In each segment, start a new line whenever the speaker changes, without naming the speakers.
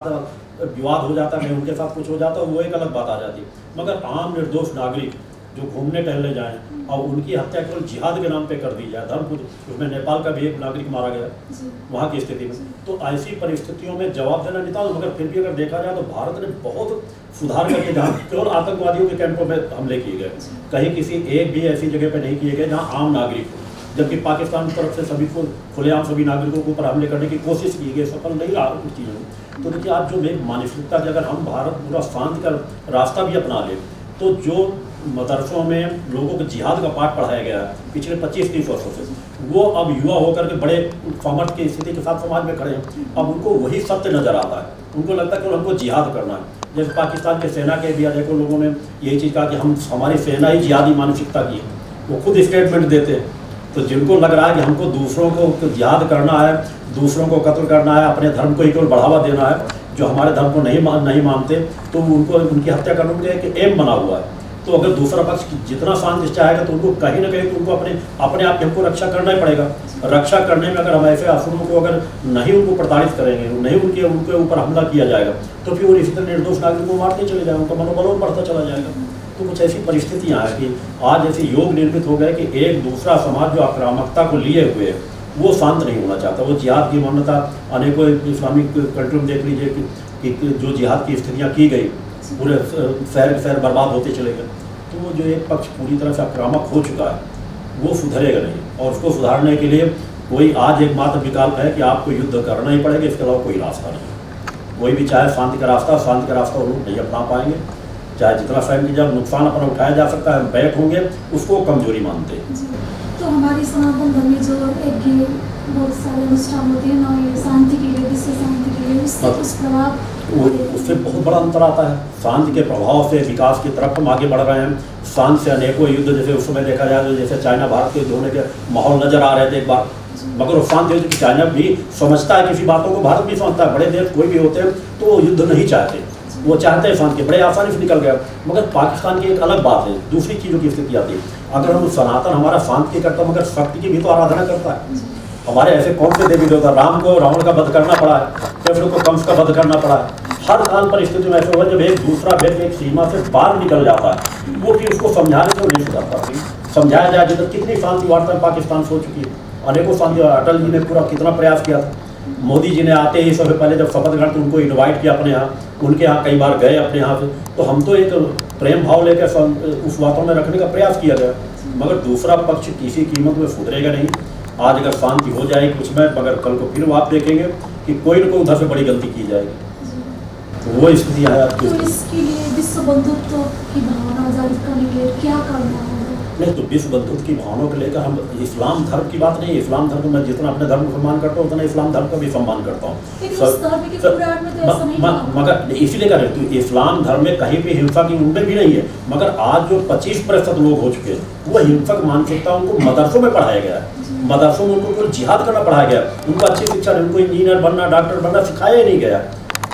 विवाद हो जाता है, उनके साथ कुछ हो जाता है, वो एक अलग बात आ जाती है। मगर आम निर्दोष नागरिक जो घूमने टहलने जाएं और उनकी हत्या केवल जिहाद के नाम पे कर दी जाए, धर्म उसमें नेपाल का भी एक नागरिक मारा गया वहाँ की स्थिति में, तो ऐसी परिस्थितियों में जवाब देना नहीं था। मगर फिर भी अगर देखा जाए तो भारत ने बहुत सुधार करके, जहाँ केवल आतंकवादियों के कैंपों में हमले किए गए, कहीं किसी एक भी ऐसी जगह पर नहीं किए गए जहाँ आम नागरिक, जबकि पाकिस्तान की तरफ से सभी को खुलेआम सभी नागरिकों के ऊपर हमले करने की कोशिश की गई, सफल नहीं रहा उस चीज़ों में। तो देखिए, आज जो एक मानसिकता की अगर हम भारत पूरा शांति का रास्ता भी अपना ले, तो जो मदरसों में लोगों को जिहाद का पाठ पढ़ाया गया है पिछले 25-30 वर्षों से, वो अब युवा होकर के बड़े समर्थ की स्थिति के साथ समाज में खड़े हैं। अब उनको वही सत्य नजर आता है, उनको लगता है कि हमको जिहाद करना है। जैसे पाकिस्तान के सेना के भी देखो, लोगों ने यही चीज़ कहा कि हमारी सेना ही जिहादी मानसिकता की है, वो खुद स्टेटमेंट देते हैं। तो जिनको लग रहा है कि हमको दूसरों को जिहाद करना है, दूसरों को कत्ल करना है, अपने धर्म को ही केवल बढ़ावा देना है, जो हमारे धर्म को नहीं मानते, तो उनको उनकी हत्या करने का एक एम बना हुआ है। तो अगर दूसरा पक्ष जितना शांति चाहेगा तो उनको कहीं ना कहीं तो उनको अपने आप हमको रक्षा करना ही पड़ेगा। रक्षा करने में अगर हम ऐसे असुरों को अगर नहीं उनको प्रताड़ित करेंगे, नहीं उनके ऊपर हमला किया जाएगा, तो फिर वो इसी तरह निर्दोष नागरिक को मारते चले जाएंगे, उनका मनोबल बढ़ता चला जाएगा। तो कुछ ऐसी परिस्थितियाँ हैं कि आज ऐसे योग निर्मित हो गए कि एक दूसरा समाज जो आक्रामकता को लिए हुए है वो शांत नहीं होना चाहता। वो जिहाद की मान्यता, अनेकों इस्लामिक कंट्री में देख लीजिए कि जो जिहाद की स्थितियाँ की गई, पूरे शहर बर्बाद होते चले गए। तो वो जो एक पक्ष पूरी तरह से आक्रामक हो चुका है, वो सुधरेगा नहीं, और उसको सुधारने के लिए कोई आज एकमात्र विकल्प है कि आपको युद्ध करना ही पड़ेगा, इसके अलावा कोई रास्ता नहीं। कोई भी चाहे शांति का रास्ता वो लोग नहीं अपना पाएंगे, चाहे जितना स्वयं की जब नुकसान अपना उठाया जा सकता है बैक होंगे, उसको कमजोरी मानते हैं।
तो हमारी सनातन धर्म में जो एक ये बहुत सारे अनुष्ठान होते हैं ना, ये शांति के लिए, विश्व शांति के लिए, उस प्रभाव
उससे बहुत बड़ा अंतर आता है। शांति के प्रभाव से विकास की तरफ हम आगे बढ़ रहे हैं। शांति से अनेकों युद्ध, जैसे उस समय देखा जाए तो जैसे चाइना भारत के होने के माहौल नजर आ रहे थे एक बार, मगर वो शांति युद्ध, चाइना भी समझता है किसी बातों को, भारत भी समझता है। बड़े देश कोई भी होते हैं तो वो युद्ध नहीं चाहते, वो चाहते हैं शांति, बड़े आसानी से निकल गया। मगर पाकिस्तान की एक अलग बात है, दूसरी चीज़ों की स्थिति आती है। अगर हम सनातन हमारा शांति करता, मगर शक्ति की भी तो आराधना करता है। हमारे ऐसे कौन से देवी देवता, राम को रावण का वध करना पड़ा है, कृष्ण को कंस का वध करना पड़ा है। हर काल परिस्थिति में ऐसे हुआ जब एक दूसरा व्यक्ति एक सीमा से बाहर निकल जाता है, वो फिर उसको समझाने से नहीं सुधर पाती। समझाया जाए जिधर कितनी शांति वार्ता पाकिस्तान हो चुकी है, अनेकों शांति। अटल जी ने पूरा कितना प्रयास किया था, मोदी जी ने आते ही सबसे पहले जब शपथ ग्रहण तो उनको इन्वाइट किया अपने यहाँ, उनके यहाँ कई बार गए अपने यहाँ से। तो हम तो एक प्रेम भाव लेकर उस बातों में रखने का प्रयास किया गया, मगर दूसरा पक्ष किसी कीमत में सुधरेगा नहीं। आज अगर शांति हो जाए कुछ में, मगर कल को फिर वो आप देखेंगे कि कोई न कोई उधर से बड़ी गलती की जाएगी। तो वो स्थिति है।
तो इसके लिए विश्व बंधुत्व की भावना जागृत करने के लिए क्या करना होगा?
नहीं, तो विश्व बंधुत्व की भावनाओं को लेकर हम इस्लाम धर्म की बात नहीं है। इस्लाम धर्म को मैं जितना अपने धर्म को सम्मान करता हूँ उतना इस्लाम धर्म का भी सम्मान करता हूँ, मगर इसीलिए कर रहे तो इस्लाम धर्म में कहीं भी हिंसा की उनमें भी नहीं है। मगर आज जो 25% लोग हो चुके हैं, वो हिंसक मानसिकता उनको मदरसों में पढ़ाया गया है। मदरसों में उनको जिहाद करना पढ़ाया गया, उनको अच्छी शिक्षा नहीं, उनको इंजीनियर बनना, डॉक्टर बनना सिखाया ही नहीं गया।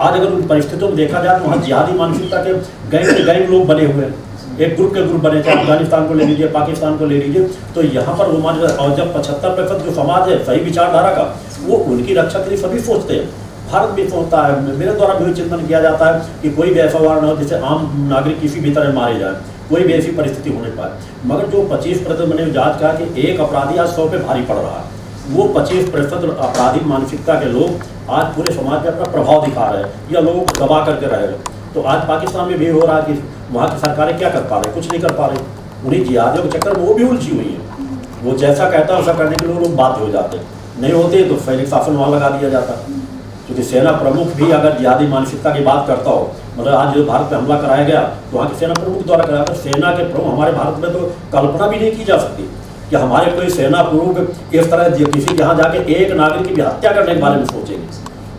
आज अगर उन परिस्थितियों में देखा जाए तो वहाँ जिहादी मानसिकता के गैंग लोग बने हुए हैं, एक ग्रुप के ग्रुप बने, चाहे अफगानिस्तान को ले लीजिए, पाकिस्तान को ले लीजिए। तो यहाँ पर वो मान, और जब 75% जो समाज है सही विचारधारा का, वो उनकी रक्षा के लिए सभी सोचते हैं। भारत भी सोचता है, मेरे द्वारा भी चिंतन किया जाता है कि कोई भी ऐसा वार न हो जिससे आम नागरिक किसी भी तरह मारे जाए, कोई भी ऐसी परिस्थिति होने पाए। मगर जो 25% मैंने जांच कहा कि एक अपराधी आज 100 पे भारी पड़ रहा है, वो 25% अपराधी मानसिकता के लोग आज पूरे समाज में अपना प्रभाव दिखा रहे हैं या लोगों को दबा करके रहे हैं। तो आज पाकिस्तान में भी हो रहा है कि वहाँ की सरकारें क्या कर पा रही, कुछ नहीं कर पा रही। उन्हीं जिहादियों के चक्कर में वो भी उलझी हुई है। वो जैसा कहता है वैसा करने के लिए लोग बाध्य हो जाते हैं, नहीं होते तो सैनिक शासन वहाँ लगा दिया जाता है। क्योंकि सेना प्रमुख भी अगर जिहादी मानसिकता की बात करता हो, मतलब आज जो भारत पे हमला कराया गया तो वहाँ के सेना प्रमुख द्वारा कराया था। सेना के प्रमुख हमारे भारत में तो कल्पना भी नहीं की जा सकती कि हमारे कोई सेना प्रमुख इस तरह किसी यहाँ जाके एक नागरिक की भी हत्या करने के बारे में सोचेंगे।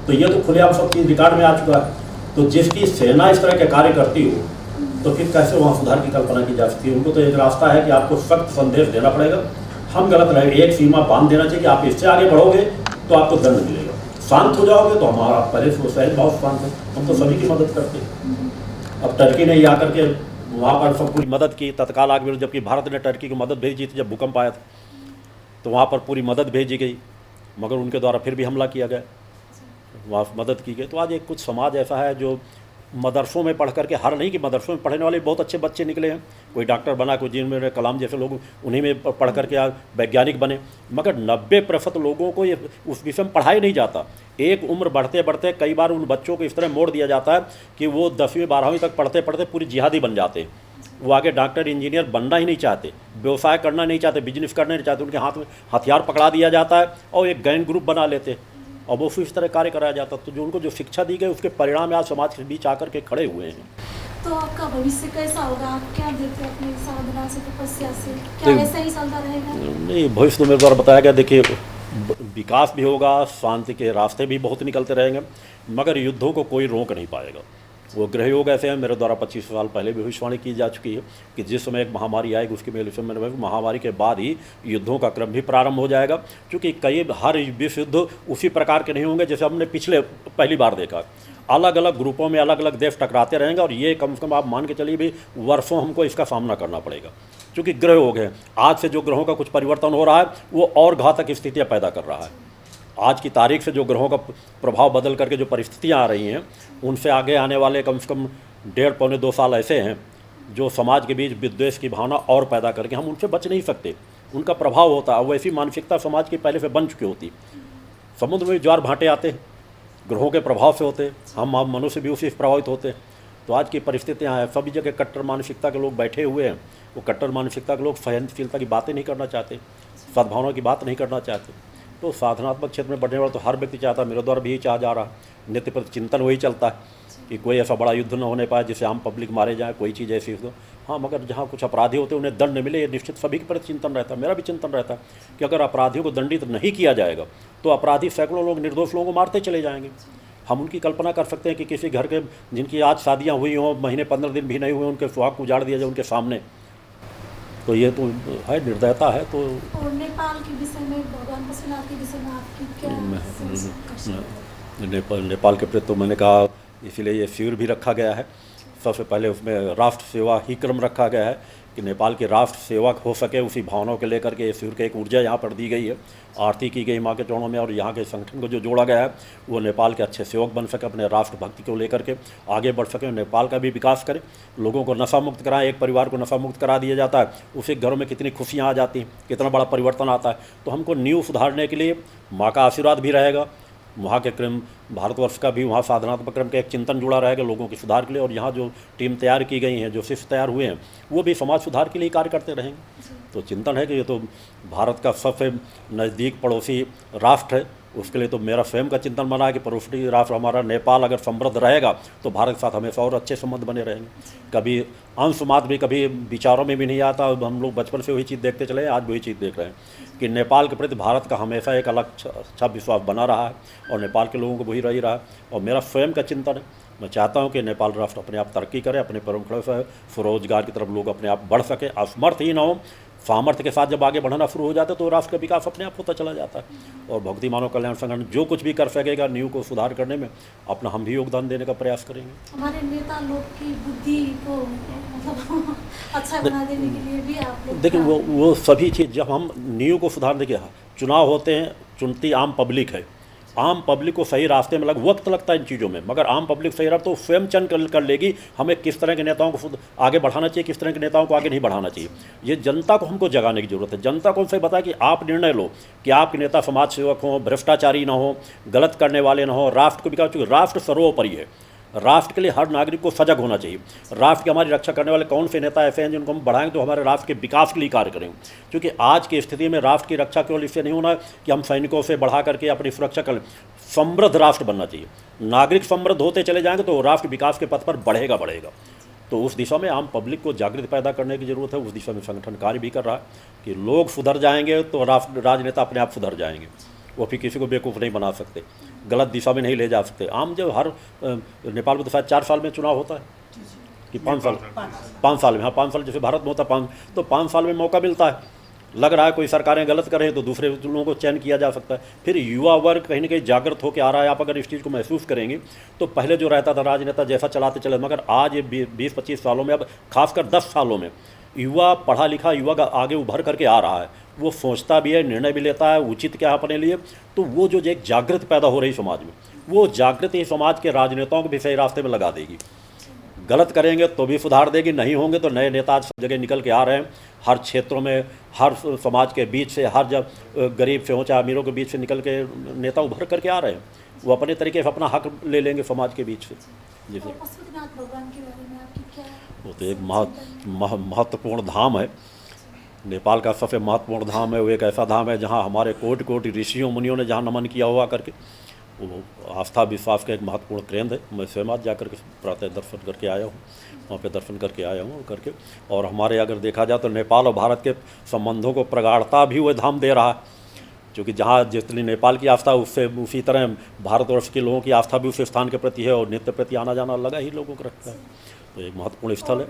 तो ये तो खुलेआम सब चीज़ रिकॉर्ड में आ चुका है। तो जिसकी सेना इस तरह के कार्य करती हो, तो फिर कैसे वहाँ सुधार की कल्पना की जा सकती है? उनको तो एक रास्ता है कि आपको सख्त संदेश देना पड़ेगा, हम गलत रहेंगे, एक सीमा बांध देना चाहिए कि आप इससे आगे बढ़ोगे तो आपको दंड मिलेगा। शांत हो जाओगे तो हमारा पहले से सहज बहुत शांत है, हम तो सभी की मदद करते हैं। अब टर्की ने आकर के वहाँ पर सब पूरी मदद की तत्काल आगे, जबकि भारत ने टर्की को मदद भेजी थी जब भूकंप आया था, तो वहाँ पर पूरी मदद भेजी गई, मगर उनके द्वारा फिर भी हमला किया गया। वहाँ मदद की गई। तो आज एक कुछ समाज ऐसा है जो मदरसों में पढ़ करके, हर नहीं कि मदरसों में पढ़ने वाले बहुत अच्छे बच्चे निकले हैं, कोई डॉक्टर बना, कोई जिनमें कलाम जैसे लोग उन्हीं में पढ़ करके आज वैज्ञानिक बने, मगर 90% लोगों को ये उस विषय में पढ़ाया नहीं जाता। एक उम्र बढ़ते बढ़ते कई बार उन बच्चों को इस तरह मोड़ दिया जाता है कि वो 10वीं 12वीं तक पढ़ते पढ़ते पूरी जिहादी बन जाते हैं। वो आगे डॉक्टर इंजीनियर बनना ही नहीं चाहते, व्यवसाय करना नहीं चाहते, बिजनेस करना नहीं चाहते, उनके हाथ में हथियार पकड़ा दिया जाता है और एक गैंग ग्रुप बना लेते हैं और वो फिर इस तरह कार्य कराया जाता। तो जो उनको जो शिक्षा दी गई उसके परिणाम आज समाज के बीच आकर के खड़े हुए हैं।
तो आपका भविष्य कैसा होगा? आप क्या देते हैं अपनी साधना से, तपस्या से? क्या ऐसा ही चलता रहेगा? नहीं, भविष्य तो मेरे द्वारा बताया गया। देखिए, विकास भी होगा, शांति के रास्ते भी बहुत निकलते रहेंगे, मगर युद्धों को कोई रोक नहीं पाएगा। वो ग्रह योग ऐसे हैं, मेरे द्वारा 25 साल पहले भी भविष्यवाणी की जा चुकी है कि जिस समय एक महामारी आएगी उसके मेरे महामारी के बाद ही युद्धों का क्रम भी प्रारंभ हो जाएगा। क्योंकि हर विश्व युद्ध उसी प्रकार के नहीं होंगे जैसे हमने पहली बार देखा। अलग अलग ग्रुपों में अलग अलग देश टकराते रहेंगे और ये कम से कम आप मान के चलिए भी वर्षों हमको इसका सामना करना पड़ेगा। क्योंकि ग्रह योग है, आज से जो ग्रहों का कुछ परिवर्तन हो रहा है वो और घातक स्थितियाँ पैदा कर रहा है। आज की तारीख से जो ग्रहों का प्रभाव बदल करके जो परिस्थितियाँ आ रही हैं, उनसे आगे आने वाले कम से कम 1.5-2 साल ऐसे हैं जो समाज के बीच विद्वेष की भावना और पैदा करके हम उनसे बच नहीं सकते। उनका प्रभाव होता है। वैसी मानसिकता समाज की पहले से बन चुकी होती। समुद्र में ज्वार भाटे आते हैं, ग्रहों के प्रभाव से होते, हम मनुष्य भी उसी से प्रभावित होते। तो आज की परिस्थितियाँ हैं, सभी जगह कट्टर मानसिकता के लोग बैठे हुए हैं। वो कट्टर मानसिकता के लोग सहनशीलता की बातें नहीं करना चाहते, सद्भावना की बात नहीं करना चाहते। तो साधनात्मक क्षेत्र में बढ़ने वाला तो हर व्यक्ति चाहता है, मेरे द्वारा भी यही चाह जा रहा है। नित्य प्रति चिंतन वही चलता है कि कोई ऐसा बड़ा युद्ध न होने पाए जिससे आम पब्लिक मारे जाए, कोई चीज़ ऐसी हो। हाँ, मगर जहाँ कुछ अपराधी होते हैं उन्हें दंड मिले, ये निश्चित सभी के प्रति चिंतन रहता है। मेरा भी चिंतन रहता है कि अगर अपराधियों को दंडित नहीं किया जाएगा तो अपराधी सैकड़ों लोग, निर्दोष लोगों को मारते चले जाएंगे। हम उनकी कल्पना कर सकते हैं कि किसी घर के जिनकी आज शादियाँ हुई हों, महीने 15 दिन भी नहीं हुए, उनके सुहाग को उजाड़ दिया जाए उनके सामने। तो ये तो है, निर्दयता है। तो और नेपाल के विषय में, भगवान पशुपतिनाथ के विषय में आपकी क्या?
नेपाल के प्रति तो मैंने कहा, इसीलिए ये शिविर भी रखा गया है। सबसे पहले उसमें राष्ट्र सेवा ही क्रम रखा गया है कि नेपाल की राष्ट्र सेवा हो सके, उसी भावनाओं के लेकर के शिविर की एक ऊर्जा यहाँ पर दी गई है, आरती की गई माँ के चरणों में। और यहाँ के संगठन को जो जोड़ा गया है वो नेपाल के अच्छे सेवक बन सके, अपने राष्ट्र भक्ति को लेकर के आगे बढ़ सके, नेपाल का भी विकास करें, लोगों को नशा मुक्त कराएं। एक परिवार को नशा मुक्त करा दिया जाता है, उसे घरों में कितनी खुशियाँ आ जाती हैं, कितना बड़ा परिवर्तन आता है। तो हमको नींव सुधारने के लिए माँ का आशीर्वाद भी रहेगा, वहाँ के क्रम, भारतवर्ष का भी वहाँ साधनात्मक क्रम का एक चिंतन जुड़ा रहेगा लोगों के सुधार के लिए। और यहाँ जो टीम तैयार की गई हैं, जो शिष्य तैयार हुए हैं, वो भी समाज सुधार के लिए कार्य करते रहेंगे। तो चिंतन है कि ये तो भारत का सबसे नज़दीक पड़ोसी राष्ट्र है, उसके लिए तो मेरा स्वयं का चिंतन बना है कि पड़ोसी राष्ट्र हमारा नेपाल अगर समृद्ध रहेगा तो भारत के साथ हमेशा और अच्छे संबंध बने रहेंगे। कभी अंश मात्र भी कभी विचारों में भी नहीं आता। हम लोग बचपन से वही चीज़ देखते चले हैं, आज वही चीज़ देख रहे हैं कि नेपाल के प्रति भारत का हमेशा एक अलग अच्छा विश्वास बना रहा है और नेपाल के लोगों को वही रही रहा है। और मेरा स्वयं का चिंतन है, मैं चाहता हूँ कि नेपाल राष्ट्र अपने आप तरक्की करे, अपने परंपरा से स्वरोजगार की तरफ लोग अपने आप बढ़ सके, असमर्थ ही ना हो। सामर्थ्य के साथ जब आगे बढ़ना शुरू हो जाता है तो राष्ट्र का विकास अपने आप होता चला जाता है। और भक्ति मानव कल्याण संगठन जो कुछ भी कर सकेगा नींव को सुधार करने में, अपना हम भी योगदान देने का प्रयास करेंगे।
हमारे नेता लोग की बुद्धि को मतलब अच्छा बना देने के लिए भी आप लोग,
देखिए वो सभी चीज़, जब हम नींव को सुधार देखिए, चुनाव होते हैं, चुनती आम पब्लिक है। आम पब्लिक को सही रास्ते में वक्त लगता है इन चीज़ों में, मगर आम पब्लिक सही रहा तो स्वयं चयन कर लेगी हमें किस तरह के नेताओं को आगे बढ़ाना चाहिए, किस तरह के नेताओं को आगे नहीं बढ़ाना चाहिए। ये जनता को हमको जगाने की जरूरत है। जनता को हमसे बताया कि आप निर्णय लो कि आपके नेता समाज सेवक हों, भ्रष्टाचारी ना हो, गलत करने वाले ना हो, राष्ट्र को विकास, क्योंकि राष्ट्र सर्वोपरि है। राष्ट्र के लिए हर नागरिक को सजग होना चाहिए। राष्ट्र की हमारी रक्षा करने वाले कौन से नेता ऐसे हैं जिनको हम बढ़ाएंगे तो हमारे राष्ट्र के विकास के लिए कार्य करेंगे। क्योंकि आज की स्थिति में राष्ट्र की रक्षा केवल इससे नहीं होना कि हम सैनिकों से बढ़ा करके अपनी सुरक्षा करें। समृद्ध राष्ट्र बनना चाहिए। नागरिक समृद्ध होते चले जाएंगे तो राष्ट्र विकास के पथ पर बढ़ेगा। तो उस दिशा में आम पब्लिक को जागृत पैदा करने की ज़रूरत है। उस दिशा में संगठन कार्य भी कर रहा है कि लोग सुधर जाएंगे तो राजनेता अपने आप सुधर जाएंगे। वो फिर किसी को बेवकूफ़ नहीं बना सकते, गलत दिशा में नहीं ले जा सकते। आम जब हर नेपाल में तो शायद 4 साल में चुनाव होता है कि 5 साल, 5 साल में, हाँ 5 साल जैसे भारत में होता है 5, तो 5 साल में मौका मिलता है। लग रहा है कोई सरकारें गलत करें तो दूसरे लोगों को चयन किया जा सकता है। फिर युवा वर्ग कहीं ना कहीं जागृत होकर आ रहा है। आप अगर इस चीज़ को महसूस करेंगे तो पहले जो रहता था राजनेता जैसा चलाते चले, मगर आज ये 20-25 सालों में, अब खासकर 10 सालों में युवा पढ़ा लिखा युवा आगे उभर करके आ रहा है। वो सोचता भी है, निर्णय भी लेता है, उचित क्या है अपने लिए। तो वो जो एक जागृत पैदा हो रही समाज में,
वो जागृति समाज के राजनेताओं को भी सही रास्ते में लगा देगी। गलत करेंगे तो भी सुधार देगी, नहीं होंगे तो नए नेता सब जगह निकल के आ रहे हैं, हर क्षेत्रों में, हर समाज के बीच से, हर जब गरीब से हो चाहे अमीरों के बीच से निकल के नेता उभर करके आ रहे हैं। वो अपने तरीके से अपना हक ले लेंगे समाज के बीच से। जी सर, वो तो एक महत्वपूर्ण धाम है, नेपाल का सबसे महत्वपूर्ण धाम है। वो एक ऐसा धाम है जहाँ हमारे कोटि कोटि ऋषियों मुनियों ने जहाँ नमन किया हुआ करके, वो आस्था विश्वास का एक महत्वपूर्ण केंद्र है। मैं स्वयं आज जाकर के प्रातः दर्शन करके आया हूँ, वहाँ पे दर्शन करके आया हूँ करके। और हमारे अगर देखा जाए तो नेपाल और भारत के संबंधों को प्रगाढ़ता भी वह धाम दे रहा है, क्योंकि जहाँ जितनी नेपाल की आस्था उससे उसी तरह भारतवर्ष के लोगों की आस्था भी उस स्थान के प्रति है, और नित्य प्रति आना जाना लगा ही लोगों को रखता है। तो एक महत्वपूर्ण स्थल है।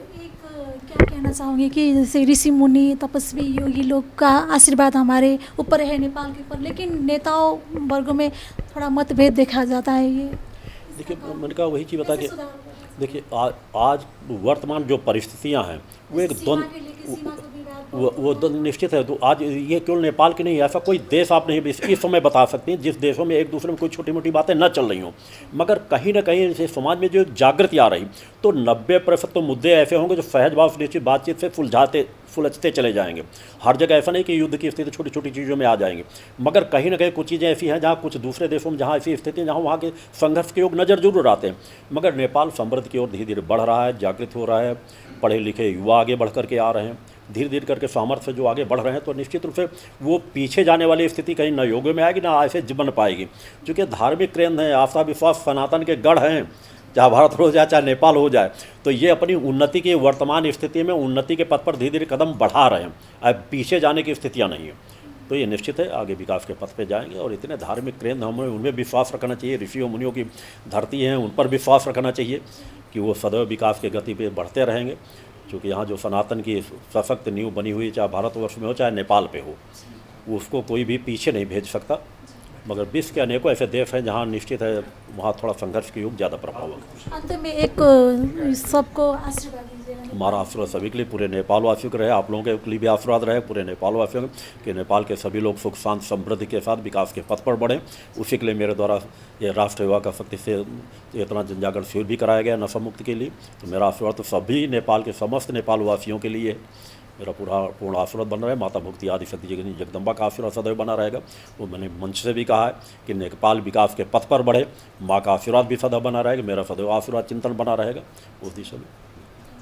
क्या कहना चाहूँगी कि जैसे ऋषि मुनि तपस्वी योगी लोग का आशीर्वाद हमारे ऊपर है, नेपाल के ऊपर, लेकिन नेताओं वर्गों में थोड़ा मतभेद देखा जाता है। ये
देखिए, मैंने कहा वही चीज़ बता कि देखिए आज वर्तमान जो परिस्थितियां हैं वो एक द्वंद्व निश्चित है। तो आज ये केवल नेपाल की नहीं, ऐसा कोई देश आप नहीं इस समय बता सकते हैं जिस देशों में एक दूसरे में कोई छोटी मोटी बातें न चल रही हों, मगर कहीं ना कहीं इस समाज में जो जागृति आ रही, तो 90% तो मुद्दे ऐसे होंगे जो सहज भाव निश्चित बातचीत से सुलझते चले जाएंगे। हर जगह ऐसा नहीं कि युद्ध की स्थिति छोटी छोटी चीज़ों में आ जाएंगे, मगर कहीं ना कहीं कुछ चीज़ें ऐसी हैं जहाँ कुछ दूसरे देशों में जहाँ ऐसी स्थिति जहाँ वहाँ के संघर्ष के योग नज़र जरूर आते हैं। मगर नेपाल समृद्धि की ओर धीरे धीरे बढ़ रहा है, जागृत हो रहा है, पढ़े लिखे युवा आगे बढ़ करके आ रहे हैं, धीरे धीरे करके सामर्थ्य जो आगे बढ़ रहे हैं। तो निश्चित रूप से वो पीछे जाने वाली स्थिति कहीं न योग में आएगी ना ऐसे बन पाएगी, क्योंकि धार्मिक केंद्र हैं, आस्था विश्वास सनातन के गढ़ हैं, चाहे भारत हो जाए चाहे नेपाल हो जाए। तो ये अपनी उन्नति की वर्तमान स्थिति में उन्नति के पथ पर धीरे धीरे कदम बढ़ा रहे हैं, अब पीछे जाने की स्थितियाँ नहीं हैं। तो ये निश्चित है आगे विकास के पथ पे जाएंगे। और इतने धार्मिक केंद्र हमें उनमें विश्वास रखना चाहिए, ऋषियों मुनियों की धरती हैं उन पर विश्वास रखना चाहिए कि वो सदैव विकास की गति पे बढ़ते रहेंगे। क्योंकि यहाँ जो सनातन की सशक्त नींव बनी हुई, चाहे भारतवर्ष में हो चाहे नेपाल पे हो, उसको कोई भी पीछे नहीं भेज सकता। मगर विश्व के अनेकों ऐसे देश हैं जहाँ निश्चित है वहाँ थोड़ा संघर्ष के युग ज़्यादा प्रभाव है।
अंत में एक सबको आशीर्वाद दीजिएगा।
हमारा आशीर्वाद सभी के लिए, पूरे नेपाल वासियों को रहे, आप लोगों के लिए भी आशीर्वाद रहे, पूरे नेपाल वासियों के नेपाल के सभी लोग सुख शांति समृद्धि के साथ विकास के पथ पर बढ़ें। उसी के लिए मेरे द्वारा ये राष्ट्रीय युवा का शक्ति से इतना जनजागरण शिविर भी कराया गया नशा मुक्ति के लिए। तो मेरा आशीर्वाद तो सभी नेपाल के समस्त नेपाल वासियों के लिए मेरा पूर्ण आशीर्वाद बना रहा है। माता भक्ति आदि शक्ति जगदम्बा का आशीर्वाद सदैव बना रहेगा। वो मैंने मंच से भी कहा है कि नेपाल विकास के पथ पर बढ़े, माँ का आशीर्वाद भी सदैव बना रहेगा, मेरा सदैव आशीर्वाद चिंतन बना रहेगा उस दिशा में।